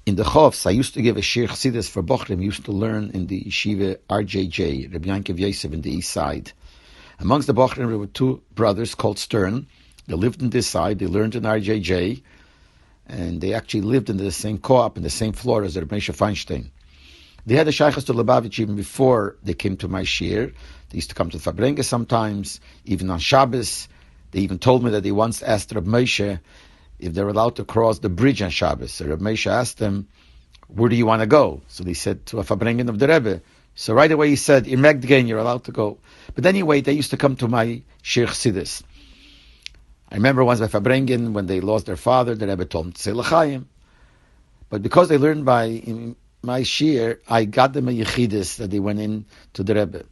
In the Chovs, I used to give a shir Chassidus for Bochrim, used to learn in the yeshiva RJJ, Rabbi Yankiv Yosef, in the east side. Amongst the Bochrim, there were two brothers called Stern. They lived in this side, they learned in RJJ, and they actually lived in the same co-op, in the same floor as Rebbe Feinstein. They had a shaykhus to Lubavitch even before they came to my shir. They used to come to the Fabrenga sometimes, even on Shabbos. They even told me that they once asked Reb Moshe if they were allowed to cross the bridge on Shabbos. So Reb Moshe asked them, where do you want to go? So they said, to a Fabrengen of the Rebbe. So right away he said, in Megdgen, you're allowed to go. But anyway, they used to come to my shir Chassidus. I remember once by Fabrengen, when they lost their father, the Rebbe told them to say L'chaim. But because they learned in my shir, I got them a Yechidus that they went in to the Rebbe.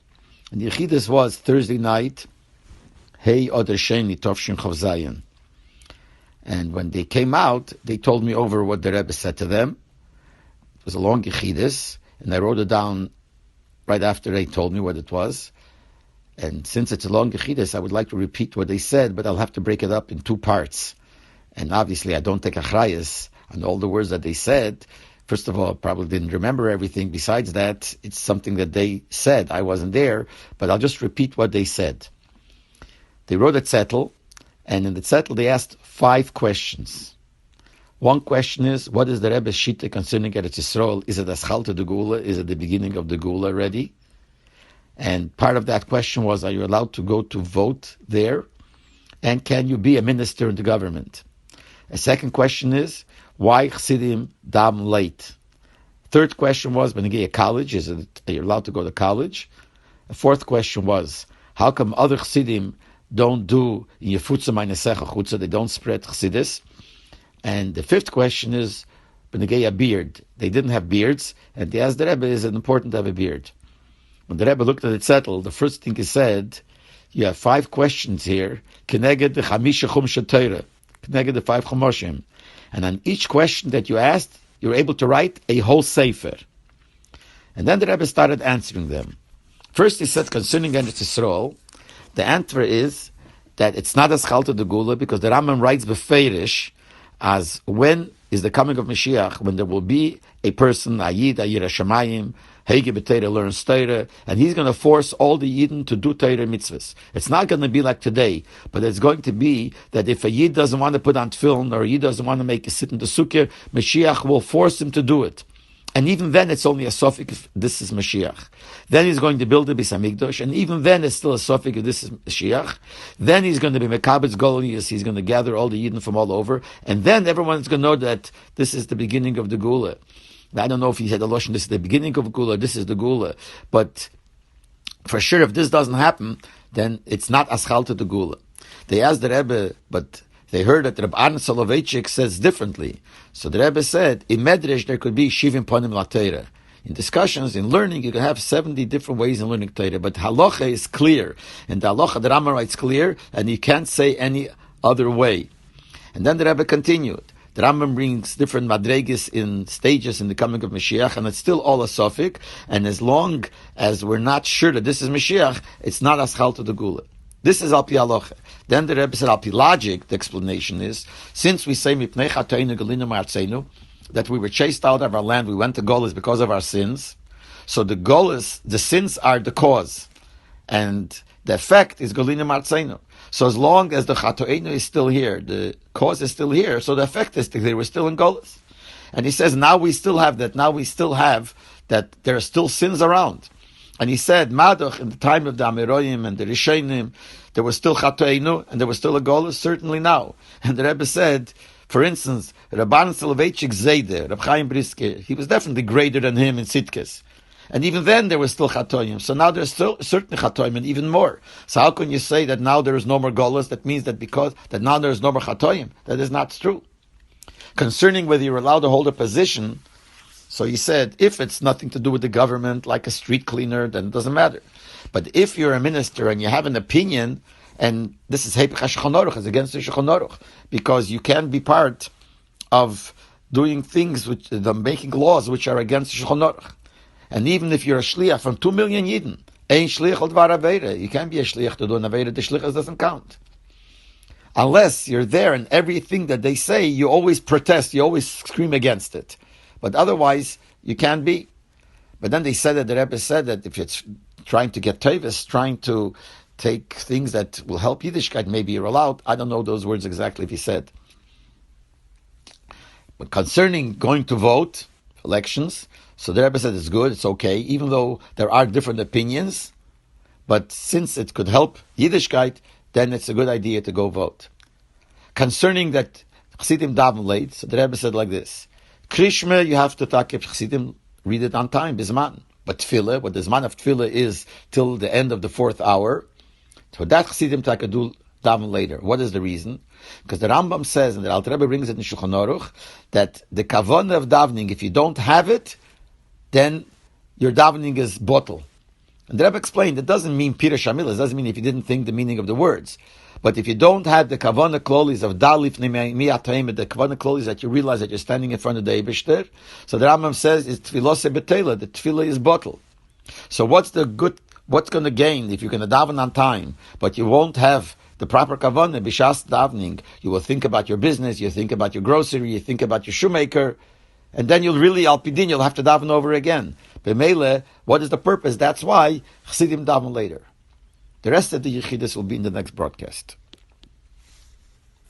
And the Yechidus was Thursday night, Hey Oder Sheni Tovshin Chav Zayin. And when they came out, they told me over what the Rebbe said to them. It was a long Yechidus, and I wrote it down right after they told me what it was. And since it's a long Yechidus, I would like to repeat what they said, but I'll have to break it up in two parts. And obviously, I don't take achrayus on all the words that they said. First of all, I probably didn't remember everything. Besides that, it's something that they said. I wasn't there, but I'll just repeat what they said. They wrote a zettel, and in the zettel they asked 5 questions. One question is, what is the Rebbe's shita concerning Eretz Yisrael? Is it Eschalta the Gula? Is it the beginning of the Gula already? And part of that question was, are you allowed to go to vote there? And can you be a minister in the government? A second question is, why Chassidim daven late? Third question was, when you get a college, are you allowed to go to college? A fourth question was, how come other Chassidim don't do in Yefutza Meinesecha Chutza, they don't spread Chassidus? And the fifth question is, when you get a beard, they didn't have beards, and they asked the Rebbe, is it important to have a beard? When the Rebbe looked at the zettel, the first thing he said, you have 5 questions here, Keneged the Chamisha Chumsha Torah, Keneged the 5 Chumoshim. And on each question that you asked, you're able to write a whole sefer. And then the Rebbe started answering them. First he said, concerning Eretz Yisrael, the answer is that it's not Eschalta the Gula, because the Rambam writes befeirish, as when is the coming of Mashiach, when there will be a person, a Yid, a Yira Shamayim, Hege B'Teira learns Teira, and he's going to force all the Yidden to do Teira mitzvahs. It's not going to be like today, but it's going to be that if a Yid doesn't want to put on tefillin, or a Yid doesn't want to make a sit in the sukkah, Mashiach will force him to do it. And even then, it's only a suffix if this is Mashiach. Then he's going to build the Beis Hamikdash, and even then, it's still a suffix if this is Mashiach. Then he's going to be Mekabetz Goliyas, he's going to gather all the Yidden from all over, and then everyone's going to know that this is the beginning of the Gula. I don't know if he had a lotion, this is the beginning of Gula, this is the Gula, but for sure, if this doesn't happen, then it's not Eschalta the Gula. They asked the Rebbe, but they heard that Reb Arne Soloveitchik says differently. So the Rebbe said, in Medrash there could be Shivim Ponim La Teira. In discussions, in learning, you can have 70 different ways in learning Teira, but halacha is clear. And the halacha, the Rambam writes clear, and you can't say any other way. And then the Rebbe continued. The Rambam brings different madregis in stages in the coming of Mashiach, and it's still all a suffix, and as long as we're not sure that this is Mashiach, it's not Eschalta the Gula. This is Al-Pi Halacha. Then the Rebbe said, Al-Pi Logic, the explanation is, since we say, Mipnei Chatoinu Galinu Ma'artzeinu, that we were chased out of our land, we went to Golis because of our sins, so the Golis, the sins are the cause, and the effect is Galinu Ma'artzeinu. So as long as the Chatoinu is still here, the cause is still here, so the effect is that they were still in Golis. And he says, now we still have that, that there are still sins around. And he said, Madoch, in the time of the Ameroyim and the Rishonim, there was still Chatoinu, and there was still a Golis, certainly now. And the Rebbe said, for instance, Rabban Soloveitchik Zayde, Reb Chaim Brisker, he was definitely greater than him in Sitkes. And even then there was still Chatoyim. So now there's still certain Chatoyim, and even more. So how can you say that now there is no more Golis? That means that that now there is no more Chatoyim. That is not true. Concerning whether you're allowed to hold a position, so he said, if it's nothing to do with the government, like a street cleaner, then it doesn't matter. But if you're a minister and you have an opinion, and this is Hepech HaShulchan Aruch, it's against the Shulchan Aruch, because you can be part of doing things, making laws which are against the Shulchan Aruch. And even if you're a shliach from 2 million Yidden, ein shliach al dvar aveira, you can't be a shliach to do an aveira, the shliach doesn't count. Unless you're there and everything that they say, you always protest, you always scream against it. but otherwise you can't be. But then they said that the Rebbe said that if it's trying to get tevis, trying to take things that will help Yiddishkeit, maybe you're allowed. I don't know those words exactly if he said. But concerning going to vote, elections, so the Rebbe said it's good, it's okay, even though there are different opinions, but since it could help Yiddishkeit, then it's a good idea to go vote. Concerning that Chassidim daven late, so the Rebbe said like this: Krishma, you have to takip Chassidim, read it on time, bisman. But tefillah, what the zman of tefillah is till the end of the 4th hour, so that Chassidim takadu daven later. What is the reason? Because the Rambam says, and the Alter Rebbe brings it in Shulchan Aruch, that the kavanah of davening, if you don't have it, then your davening is bottle. And the Rebbe explained, it doesn't mean Pirush Hamilah, it doesn't mean if you didn't think the meaning of the words. But if you don't have the kavanah klolis of dalif miyatayim, the kavanah klolis that you realize that you're standing in front of the Eibishter, so the Rambam says it's tefillah betela, the tefillah is bottle. So what's going to gain if you're going to daven on time, but you won't have the proper kavanah, b'shas davening? You will think about your business, you think about your grocery, you think about your shoemaker, and then you'll really, al pidin, you'll have to daven over again. B'meile, what is the purpose? That's why Chassidim daven later. The rest of the Yechidus will be in the next broadcast.